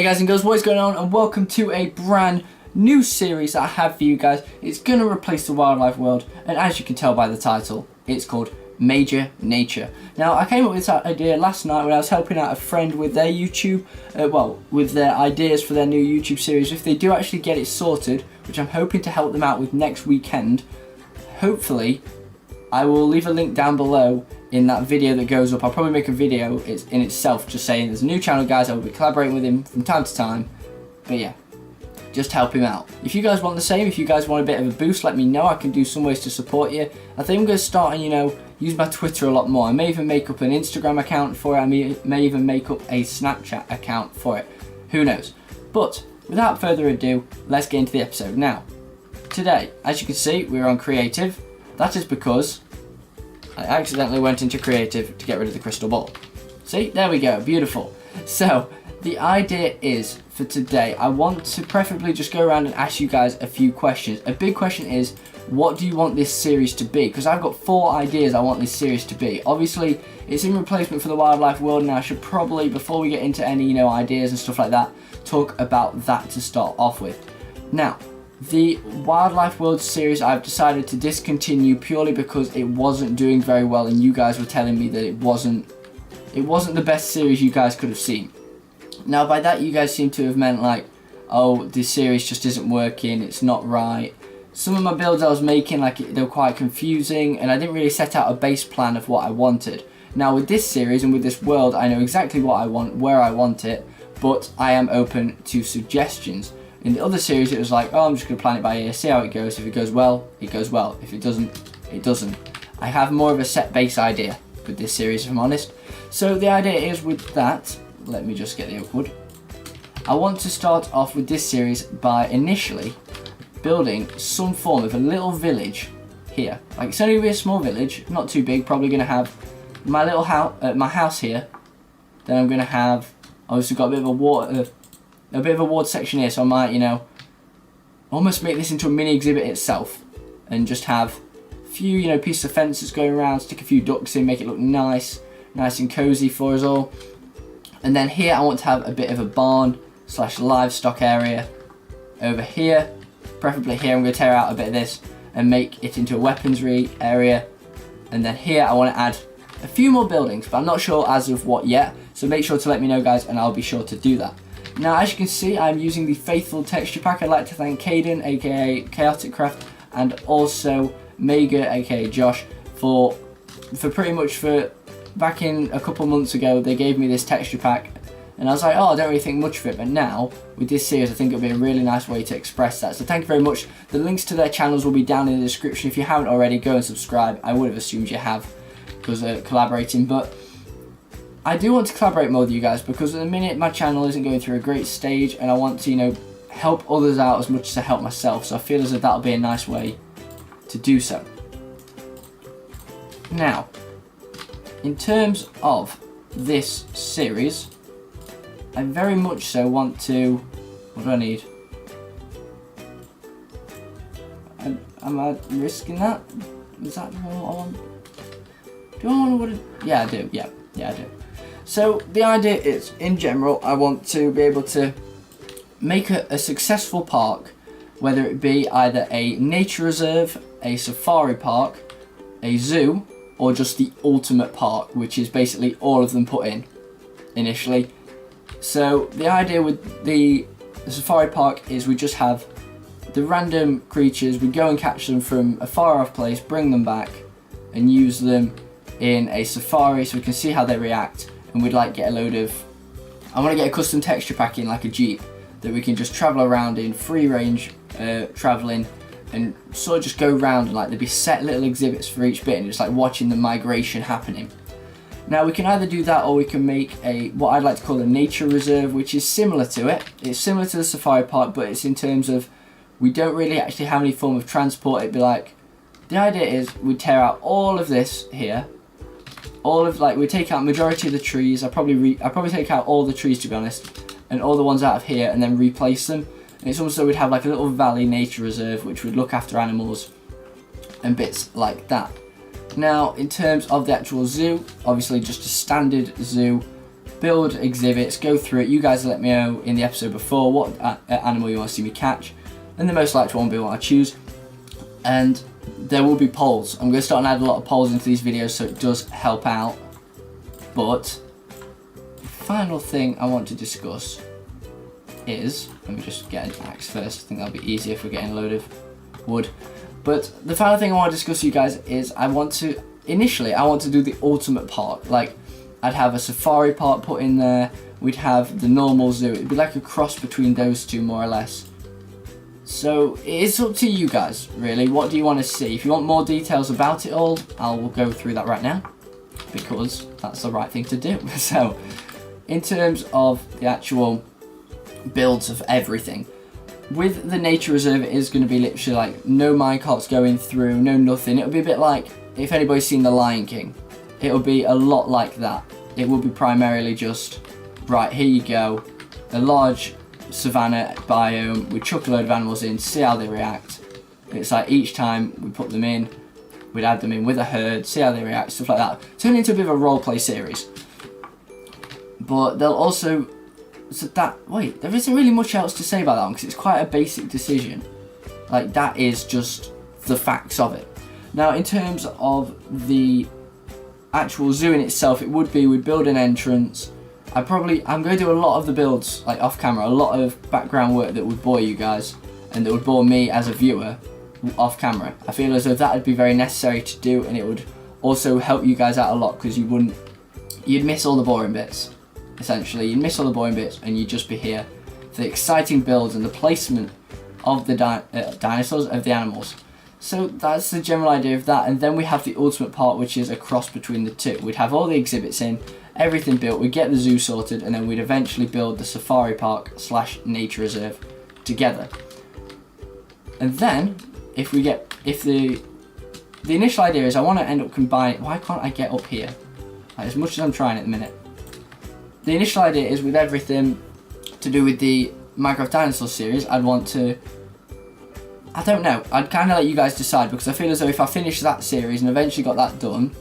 Hey guys and girls, what is going on, and welcome to a brand new series that I have for you guys. It's going to replace the wildlife world, and as you can tell by the title, it's called Major Nature. Now, I came up with this idea last night when I was helping out a friend with their YouTube, with their ideas for their new YouTube series. If they do actually get it sorted, which I'm hoping to help them out with next weekend, hopefully, I will leave a link down below in that video that goes up. I'll probably make a video in itself just saying there's a new channel, guys. I will be collaborating with him from time to time. But yeah, just help him out. If you guys want the same, if you guys want a bit of a boost, let me know. I can do some ways to support you. I think I'm going to start and, use my Twitter a lot more. I may even make up an Instagram account for it. I may even make up a Snapchat account for it. Who knows? But without further ado, let's get into the episode. Now, today, as you can see, we're on creative. That is because I accidentally went into creative to get rid of the crystal ball. See, there we go, beautiful. So, the idea is, for today, I want to preferably just go around and ask you guys a few questions. A big question is, what do you want this series to be? Because I've got 4 ideas I want this series to be. Obviously, it's in replacement for the wildlife world, and I should probably, before we get into any, ideas and stuff like that, talk about that to start off with. Now, the Wildlife World series I've decided to discontinue purely because it wasn't doing very well, and you guys were telling me that it wasn't the best series you guys could have seen. Now by that you guys seem to have meant like, oh, this series just isn't working, it's not right. Some of my builds I was making, they were quite confusing, and I didn't really set out a base plan of what I wanted. Now with this series and with this world, I know exactly what I want, where I want it, but I am open to suggestions. In the other series, it was like, oh, I'm just going to plan it by ear, see how it goes. If it goes well, it goes well. If it doesn't, it doesn't. I have more of a set base idea with this series, if I'm honest. So the idea is with that, let me just get the oak wood. I want to start off with this series by initially building some form of a little village here. Like, it's only going to be a small village, not too big. Probably going to have my little house, my house here. Then I'm going to have, obviously got a bit of a water section here, so I might, almost make this into a mini exhibit itself, and just have a few, pieces of fences going around, stick a few ducks in, make it look nice and cozy for us all. And then here I want to have a bit of a barn / livestock area. Over here, preferably here, I'm going to tear out a bit of this and make it into a weaponry area. And then here I want to add a few more buildings, but I'm not sure as of what yet, so make sure to let me know, guys, and I'll be sure to do that. Now, as you can see, I'm using the Faithful texture pack. I'd like to thank Caden, aka Chaotic Craft, and also Mega, aka Josh, for back in a couple months ago, they gave me this texture pack, and I was like, oh, I don't really think much of it, but now, with this series, I think it'll be a really nice way to express that. So thank you very much. The links to their channels will be down in the description. If you haven't already, go and subscribe. I would have assumed you have, because they're collaborating, but I do want to collaborate more with you guys, because at the minute my channel isn't going through a great stage, and I want to, help others out as much as I help myself, so I feel as if that'll be a nice way to do so. Now, in terms of this series, I very much so want to, what do I need? Am I risking that? Is that what I want? Do I want to, yeah I do, yeah I do. So the idea is, in general, I want to be able to make a successful park, whether it be either a nature reserve, a safari park, a zoo, or just the ultimate park, which is basically all of them put in initially. So the idea with the safari park is we just have the random creatures, we go and catch them from a far off place, bring them back, and use them in a safari so we can see how they react. And we'd get a load of, I want to get a custom texture pack in, like a Jeep, that we can just travel around in, free range traveling, and sort of just go around, and there'd be set little exhibits for each bit, and just watching the migration happening. Now we can either do that, or we can make what I'd like to call a nature reserve, which is similar to it. It's similar to the safari park, but it's in terms of, we don't really actually have any form of transport. It'd be the idea is we tear out all of this here, we take out majority of the trees. I probably take out all the trees, to be honest, and all the ones out of here, and then replace them. And it's almost so we'd have a little valley nature reserve, which would look after animals and bits like that. Now, in terms of the actual zoo, obviously just a standard zoo, build exhibits, go through it. You guys let me know in the episode before what animal you want to see me catch, and the most likely one will be what I choose. And there will be polls. I'm going to start adding a lot of polls into these videos, so it does help out. But the final thing I want to discuss is, let me just get an axe first. I think that'll be easier if we're getting a load of wood. But the final thing I want to discuss with you guys is initially I want to do the ultimate park. Like, I'd have a safari park put in there, we'd have the normal zoo. It'd be like a cross between those two, more or less. So it's up to you guys, really. What do you want to see? If you want more details about it all, I'll go through that right now, because that's the right thing to do. So, in terms of the actual builds of everything, with the nature reserve, it is going to be literally like no minecarts going through, no nothing. It'll be a bit like, if anybody's seen The Lion King, it'll be a lot like that. It will be primarily just, right, here you go, a large savanna biome, we chuck a load of animals in, see how they react. It's like each time we put them in, we'd add them in with a herd, see how they react, stuff like that. Turn it into a bit of a roleplay series. But they'll also, there isn't really much else to say about that one, because it's quite a basic decision. Like, that is just the facts of it. Now, in terms of the actual zoo in itself, it would be, we'd build an entrance. I'm going to do a lot of the builds, like off camera, a lot of background work that would bore you guys, and that would bore me as a viewer off camera. I feel as though that would be very necessary to do, and it would also help you guys out a lot, because you'd miss all the boring bits, essentially. You'd miss all the boring bits, and you'd just be here for the exciting builds and the placement of the dinosaurs, of the animals. So that's the general idea of that, and then we have the ultimate part, which is a cross between the two. We'd have all the exhibits in, everything built, we'd get the zoo sorted, and then we'd eventually build the safari park / nature reserve together. And then, if the initial idea is I want to end up combining, why can't I get up here? Like, as much as I'm trying at the minute. The initial idea is with everything to do with the Minecraft Dinosaur series, I'd want to, I don't know, I'd kind of let you guys decide, because I feel as though if I finish that series and eventually got that done,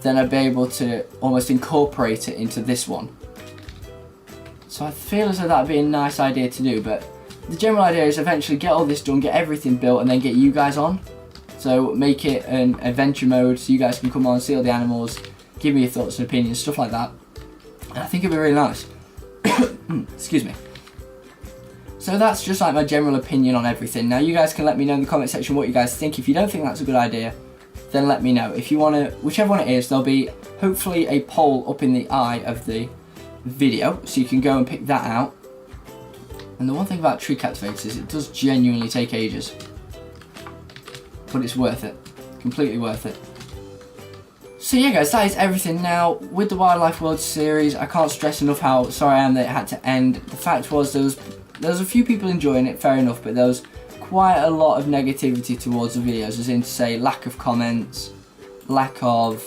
then I'd be able to almost incorporate it into this one. So I feel as though that'd be a nice idea to do, but the general idea is eventually get all this done, get everything built, and then get you guys on. So make it an adventure mode, so you guys can come on, see all the animals, give me your thoughts and opinions, stuff like that. And I think it'd be really nice. Excuse me. So that's just like my general opinion on everything. Now you guys can let me know in the comment section what you guys think. If you don't think that's a good idea, then let me know. If you want to, whichever one it is, there'll be hopefully a poll up in the eye of the video, so you can go and pick that out. And the one thing about tree captivators is it does genuinely take ages, but it's worth it, completely worth it. So yeah guys, that is everything now with the Wildlife World series. I can't stress enough how sorry I am that it had to end. The fact was there was a few people enjoying it, fair enough, but there was quite a lot of negativity towards the videos, as in to say lack of comments, lack of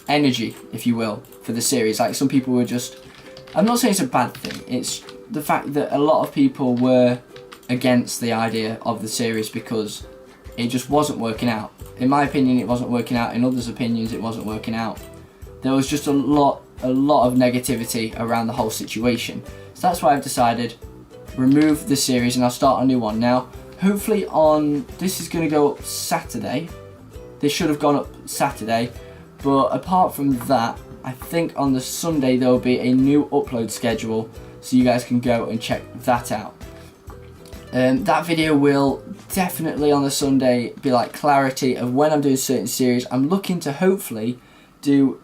energy, if you will, for the series. Like, some people were just, I'm not saying it's a bad thing, it's the fact that a lot of people were against the idea of the series because it just wasn't working out. In my opinion, it wasn't working out. In others' opinions, it wasn't working out. There was just a lot of negativity around the whole situation. So that's why I've decided remove the series and I'll start a new one. Now, hopefully this is going to go up Saturday. This should have gone up Saturday, but apart from that, I think on the Sunday there will be a new upload schedule, so you guys can go and check that out. That video will definitely on the Sunday be like clarity of when I'm doing certain series. I'm looking to hopefully do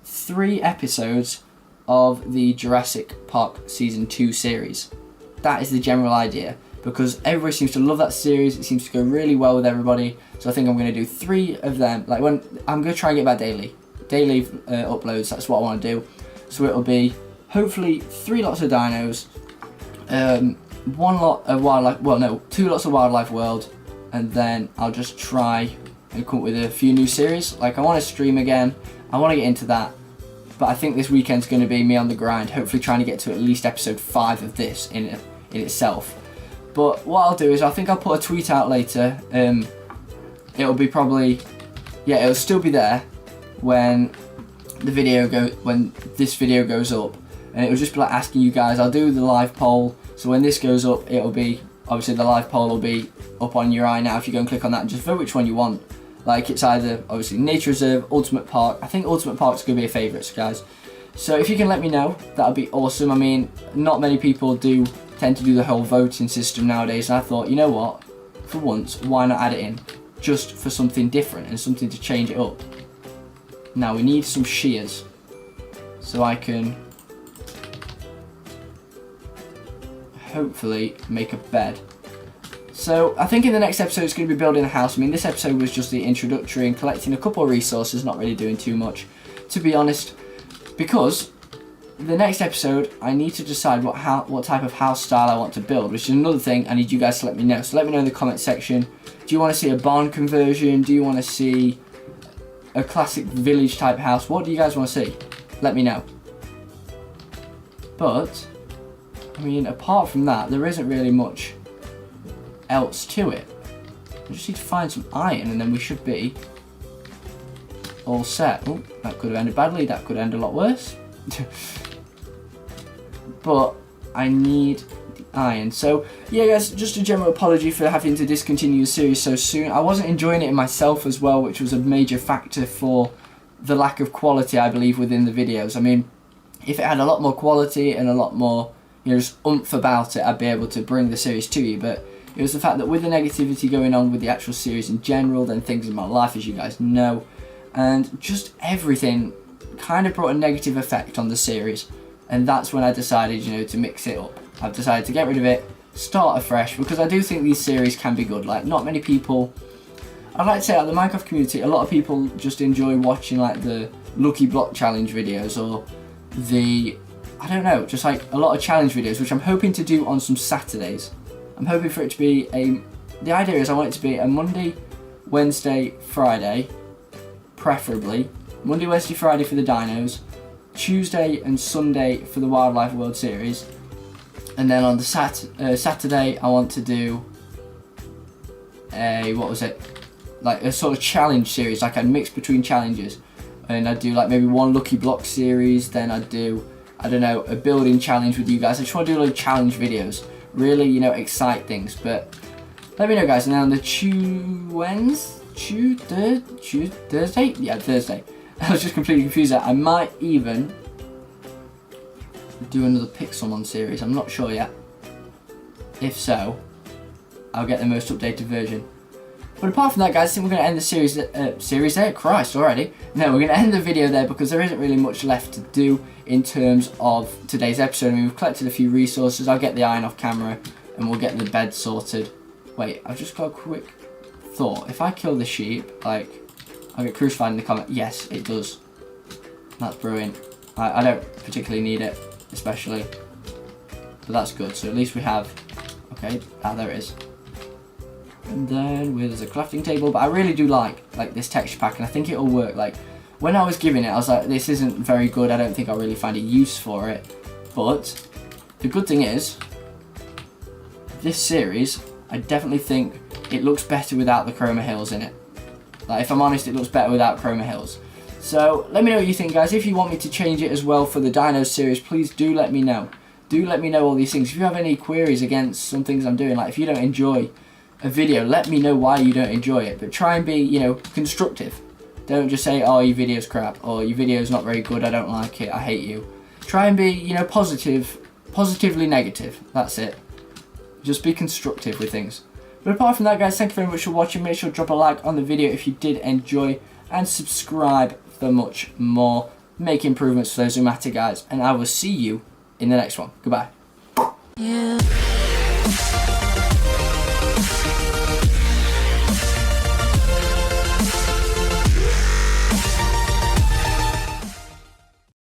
3 episodes of the Jurassic Park Season 2 series. That is the general idea, because everybody seems to love that series. It seems to go really well with everybody, so I think I'm going to do 3 of them. Like, when I'm going to try and get back daily uploads. That's what I want to do. So it'll be hopefully 3 lots of dinos, 1 lot of wildlife, well no, 2 lots of Wildlife World, and then I'll just try and come up with a few new series. Like, I want to stream again, I want to get into that, but I think this weekend's going to be me on the grind, hopefully trying to get to at least episode 5 of this in itself. But what I'll do is I think I'll put a tweet out later. It'll be probably, yeah, it'll still be there when when this video goes up, and it will just be like asking you guys. I'll do the live poll, so when this goes up, it'll be obviously the live poll will be up on your eye now. If you go and click on that and just vote which one you want. Like it's either obviously Nature Reserve, Ultimate Park. I think Ultimate Park's gonna be a favourite, guys. So if you can let me know, that would be awesome. I mean, not many people do tend to do the whole voting system nowadays, and I thought, you know what, for once, why not add it in, just for something different and something to change it up. Now we need some shears, so I can hopefully make a bed. So I think in the next episode it's going to be building a house. I mean, this episode was just the introductory and collecting a couple of resources, not really doing too much, to be honest, because the next episode I need to decide what type of house style I want to build, which is another thing I need you guys to let me know. So let me know in the comment section. Do you want to see a barn conversion? Do you want to see a classic village type house? What do you guys want to see? Let me know. But I mean, apart from that, there isn't really much else to it. We just need to find some iron and then we should be all set. Oh, that could have ended badly, that could end a lot worse. But I need the iron. So yeah guys, just a general apology for having to discontinue the series so soon. I wasn't enjoying it in myself as well, which was a major factor for the lack of quality, I believe, within the videos. I mean, if it had a lot more quality and a lot more, you know, just oomph about it, I'd be able to bring the series to you. But it was the fact that with the negativity going on with the actual series in general, then things in my life, as you guys know, and just everything kind of brought a negative effect on the series. And that's when I decided, you know, to mix it up. I've decided to get rid of it, start afresh, because I do think these series can be good. Like, not many people, I'd like to say, out of the Minecraft community, a lot of people just enjoy watching like the Lucky Block Challenge videos, or the, I don't know, just like a lot of challenge videos, which I'm hoping to do on some Saturdays. I'm hoping for it to be the idea is I want it to be a Monday, Wednesday, Friday, preferably. Monday, Wednesday, Friday for the dinos, Tuesday and Sunday for the Wildlife World Series, and then on the Saturday I want to do a, what was it, like a sort of challenge series. Like I'd mix between challenges, and I'd do like maybe one Lucky Block series, then I'd do, I don't know, a building challenge with you guys. I just want to do like challenge videos, really, you know, excite things. But let me know guys. And then on the Thursday? Yeah, Thursday. I was just completely confused there. I might even do another Pixelmon series. I'm not sure yet. If so, I'll get the most updated version. But apart from that, guys, I think we're going to end the series there. Christ, already. No, we're going to end the video there because there isn't really much left to do in terms of today's episode. I mean, we've collected a few resources. I'll get the iron off camera and we'll get the bed sorted. Wait, I've just got a quick thought. If I kill the sheep, like, I'll get crucified in the comment. Yes, it does. That's brilliant. I don't particularly need it, especially. But that's good. So at least we have... Okay, there it is. And then there's a crafting table. But I really do like this texture pack, and I think it'll work. Like, when I was giving it, I was like, this isn't very good. I don't think I'll really find a use for it. But the good thing is, this series, I definitely think it looks better without the chroma hills in it. Like, if I'm honest, it looks better without chroma hills. So let me know what you think, guys. If you want me to change it as well for the Dino series, please do let me know. Do let me know all these things. If you have any queries against some things I'm doing, like if you don't enjoy a video, let me know why you don't enjoy it. But try and be, you know, constructive. Don't just say, oh, your video's crap, or your video's not very good, I don't like it, I hate you. Try and be, you know, positively negative. That's it. Just be constructive with things. But apart from that, guys, thank you very much for watching. Make sure to drop a like on the video if you did enjoy, and subscribe for much more. Make improvements for those who matter, guys. And I will see you in the next one. Goodbye. Yeah.